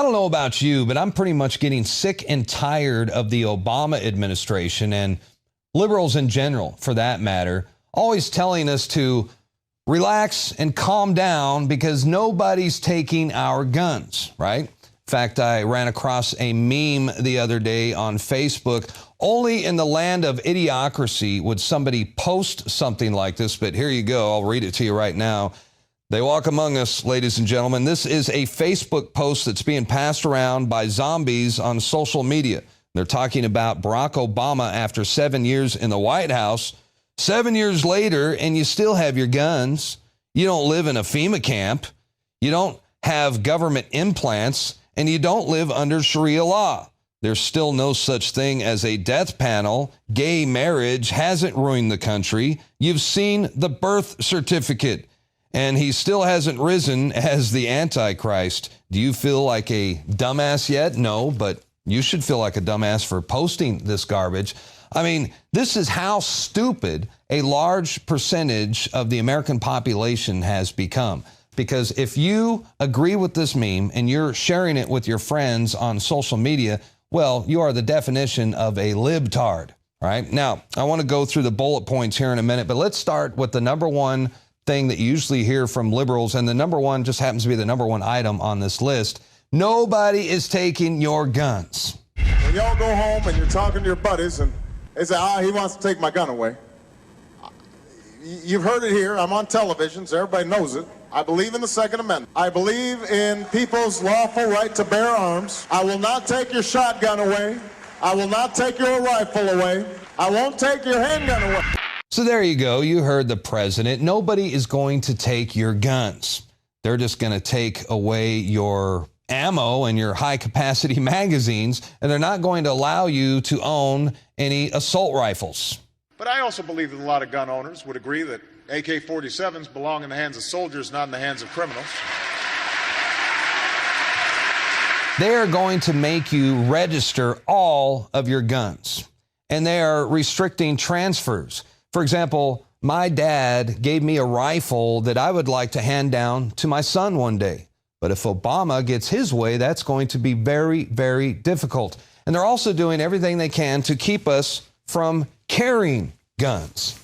I don't know about you, but I'm pretty much getting sick and tired of the Obama administration and liberals in general, for that matter, always telling us to relax and calm down because nobody's taking our guns, right? In fact, I ran across a meme the other day on Facebook. Only in the land of idiocracy would somebody post something like this, but here you go. I'll read it to you right now. They walk among us, ladies and gentlemen. This is a Facebook post that's being passed around by zombies on social media. They're talking about Barack Obama after 7 years in the White House. 7 years later, and you still have your guns. You don't live in a FEMA camp. You don't have government implants, and you don't live under Sharia law. There's still no such thing as a death panel. Gay marriage hasn't ruined the country. You've seen the birth certificate. And he still hasn't risen as the Antichrist. Do you feel like a dumbass yet? No, but you should feel like a dumbass for posting this garbage. I mean, this is how stupid a large percentage of the American population has become. Because if you agree with this meme and you're sharing it with your friends on social media, well, you are the definition of a libtard, right? Now, I want to go through the bullet points here in a minute, but let's start with the number one thing that you usually hear from liberals, and the number one just happens to be the number one item on this list. Nobody is taking your guns. When y'all go home and you're talking to your buddies and they say, he wants to take my gun away. You've heard it here. I'm on television, so everybody knows it. I believe in the Second Amendment. I believe in people's lawful right to bear arms. I will not take your shotgun away. I will not take your rifle away. I won't take your handgun away. So there you go. You heard the president. Nobody is going to take your guns. They're just going to take away your ammo and your high-capacity magazines, and they're not going to allow you to own any assault rifles. But I also believe that a lot of gun owners would agree that AK-47s belong in the hands of soldiers, not in the hands of criminals. They are going to make you register all of your guns, and they are restricting transfers. For example, my dad gave me a rifle that I would like to hand down to my son one day. But if Obama gets his way, that's going to be very, very difficult. And they're also doing everything they can to keep us from carrying guns.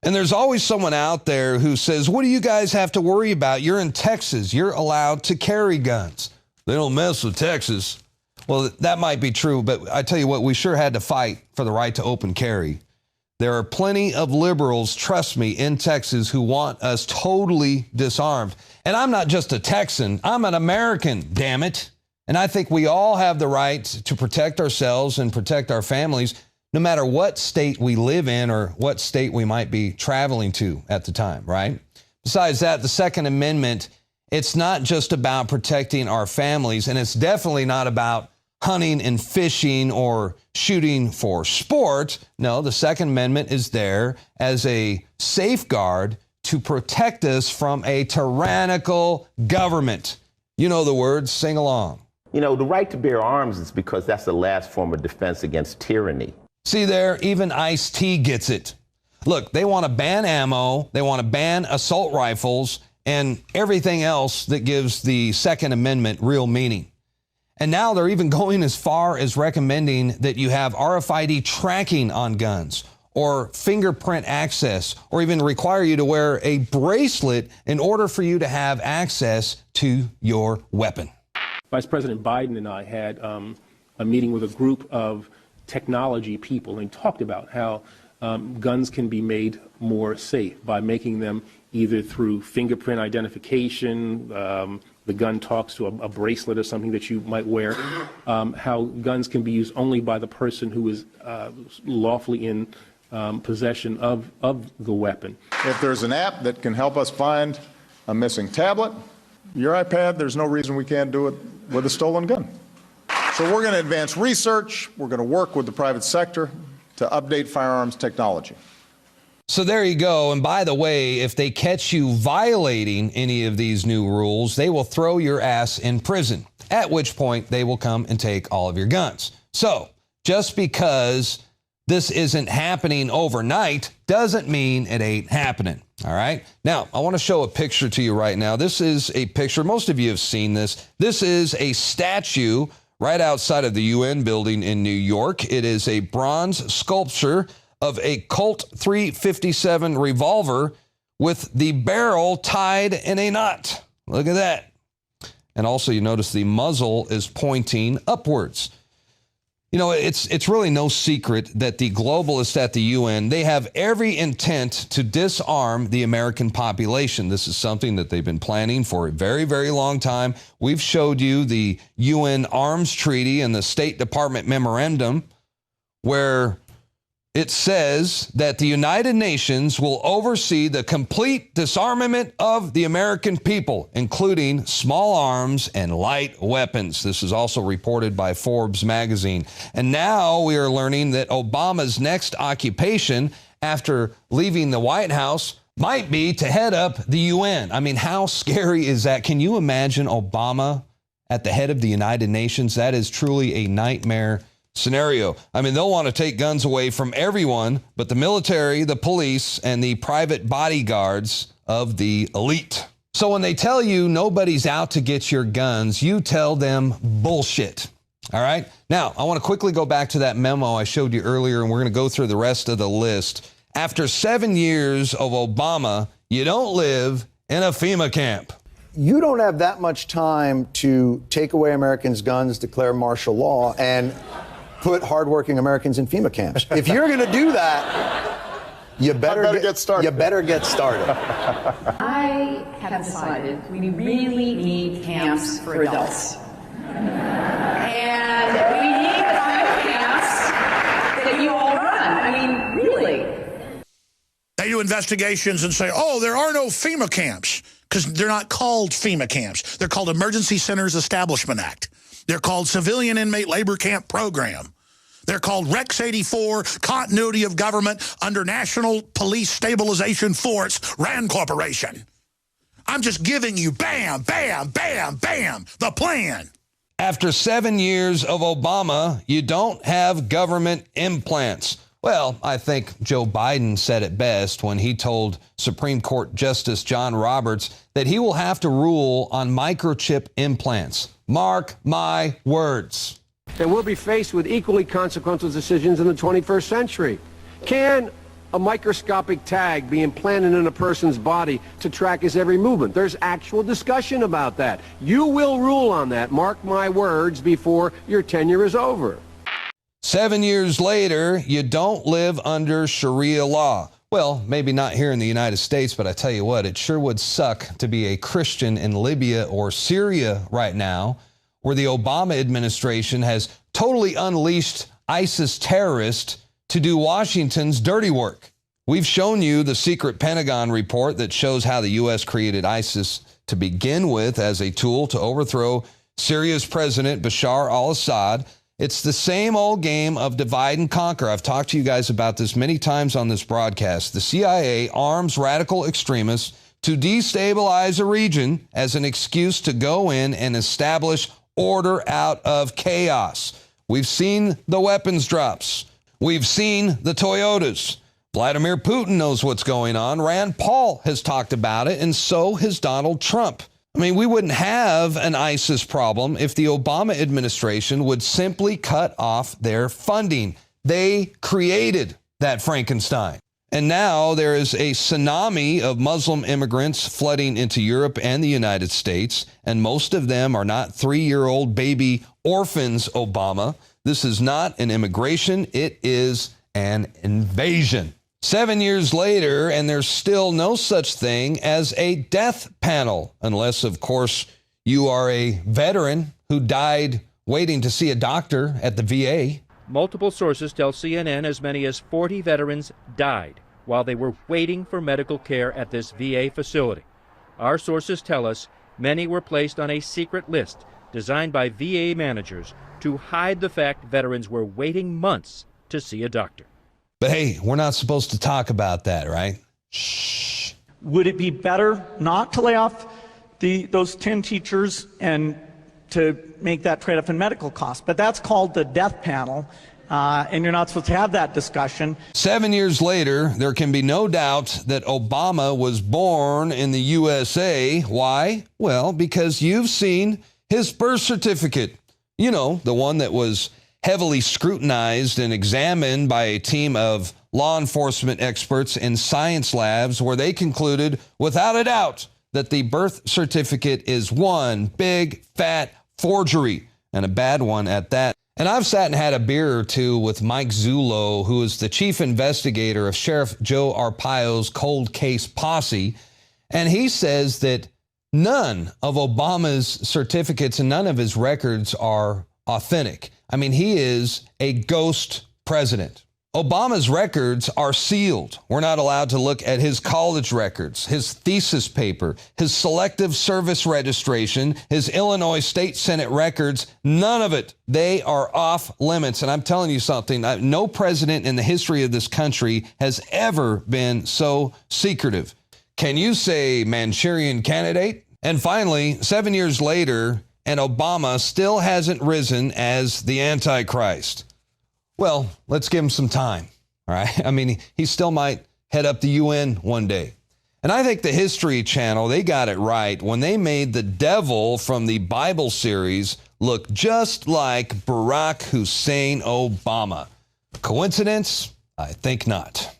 And there's always someone out there who says, what do you guys have to worry about? You're in Texas. You're allowed to carry guns. They don't mess with Texas. Well, that might be true, but I tell you what, we sure had to fight for the right to open carry. There are plenty of liberals, trust me, in Texas who want us totally disarmed. And I'm not just a Texan, I'm an American, damn it. And I think we all have the right to protect ourselves and protect our families, no matter what state we live in or what state we might be traveling to at the time, right? Besides that, the Second Amendment, it's not just about protecting our families, and it's definitely not about hunting and fishing or shooting for sport. No, the Second Amendment is there as a safeguard to protect us from a tyrannical government. You know the words, sing along. You know, the right to bear arms is because that's the last form of defense against tyranny. See there, even Ice-T gets it. Look, they want to ban ammo, they want to ban assault rifles, and everything else that gives the Second Amendment real meaning. And now they're even going as far as recommending that you have RFID tracking on guns or fingerprint access, or even require you to wear a bracelet in order for you to have access to your weapon. Vice President Biden and I had a meeting with a group of technology people and talked about how guns can be made more safe by making them either through fingerprint identification, the gun talks to a bracelet or something that you might wear, how guns can be used only by the person who is lawfully in possession of the weapon. If there's an app that can help us find a missing tablet, your iPad, there's no reason we can't do it with a stolen gun. So we're going to advance research. We're going to work with the private sector to update firearms technology. So there you go. And by the way, if they catch you violating any of these new rules, they will throw your ass in prison, at which point they will come and take all of your guns. So just because this isn't happening overnight doesn't mean it ain't happening. All right. Now, I want to show a picture to you right now. This is a picture. Most of you have seen this. This is a statue right outside of the UN building in New York. It is a bronze sculpture of a Colt .357 revolver with the barrel tied in a knot. Look at that. And also, you notice the muzzle is pointing upwards. You know, it's really no secret that the globalists at the UN, they have every intent to disarm the American population. This is something that they've been planning for a very, very long time. We've showed you the UN Arms Treaty and the State Department memorandum where it says that the United Nations will oversee the complete disarmament of the American people, including small arms and light weapons. This is also reported by Forbes magazine. And now we are learning that Obama's next occupation after leaving the White House might be to head up the UN. I mean, how scary is that? Can you imagine Obama at the head of the United Nations? That is truly a nightmare scenario. I mean, they'll want to take guns away from everyone but the military, the police, and the private bodyguards of the elite. So when they tell you nobody's out to get your guns, you tell them bullshit. All right? Now, I want to quickly go back to that memo I showed you earlier, and we're going to go through the rest of the list. After 7 years of Obama, you don't live in a FEMA camp. You don't have that much time to take away Americans' guns, declare martial law, and put hardworking Americans in FEMA camps. If you're going to do that, you better get started. You better get started. I have decided we really need camps for adults. And we need the kind of camps that you all run. I mean, really. They do investigations and say, oh, there are no FEMA camps, because they're not called FEMA camps. They're called Emergency Centers Establishment Act. They're called Civilian Inmate Labor Camp Program. They're called Rex 84, Continuity of Government under National Police Stabilization Force, RAND Corporation. I'm just giving you bam, bam, bam, bam, the plan. After 7 years of Obama, you don't have government implants. Well, I think Joe Biden said it best when he told Supreme Court Justice John Roberts that he will have to rule on microchip implants. Mark my words. And we'll be faced with equally consequential decisions in the 21st century. Can a microscopic tag be implanted in a person's body to track his every movement? There's actual discussion about that. You will rule on that, mark my words, before your tenure is over. 7 years later, you don't live under Sharia law. Well, maybe not here in the United States, but I tell you what, it sure would suck to be a Christian in Libya or Syria right now, where the Obama administration has totally unleashed ISIS terrorists to do Washington's dirty work. We've shown you the secret Pentagon report that shows how the U.S. created ISIS to begin with as a tool to overthrow Syria's president, Bashar al-Assad. It's the same old game of divide and conquer. I've talked to you guys about this many times on this broadcast. The CIA arms radical extremists to destabilize a region as an excuse to go in and establish order out of chaos. We've seen the weapons drops. We've seen the Toyotas. Vladimir Putin knows what's going on. Rand Paul has talked about it, and so has Donald Trump. I mean, we wouldn't have an ISIS problem if the Obama administration would simply cut off their funding. They created that Frankenstein. And now there is a tsunami of Muslim immigrants flooding into Europe and the United States, and most of them are not 3-year-old baby orphans, Obama. This is not an immigration, it is an invasion. 7 years later, and there's still no such thing as a death panel, unless, of course, you are a veteran who died waiting to see a doctor at the VA. Multiple sources tell CNN as many as 40 veterans died while they were waiting for medical care at this VA facility. Our sources tell us many were placed on a secret list designed by VA managers to hide the fact veterans were waiting months to see a doctor. But hey, we're not supposed to talk about that, right? Shh. Would it be better not to lay off those 10 teachers and to make that trade-off in medical costs? But that's called the death panel, and you're not supposed to have that discussion. 7 years later, there can be no doubt that Obama was born in the USA. Why? Well, because you've seen his birth certificate. You know, the one that was heavily scrutinized and examined by a team of law enforcement experts in science labs, where they concluded without a doubt that the birth certificate is one big fat forgery, and a bad one at that. And I've sat and had a beer or two with Mike Zullo, who is the chief investigator of Sheriff Joe Arpaio's cold case posse, and he says that none of Obama's certificates and none of his records are authentic. I mean, he is a ghost president. Obama's records are sealed. We're not allowed to look at his college records, his thesis paper, his selective service registration, his Illinois State Senate records. None of it. They are off limits. And I'm telling you something, no president in the history of this country has ever been so secretive. Can you say Manchurian candidate? And finally, 7 years later, and Obama still hasn't risen as the Antichrist. Well, let's give him some time, all right? I mean, he still might head up the UN one day. And I think the History Channel, they got it right when they made the devil from the Bible series look just like Barack Hussein Obama. Coincidence? I think not.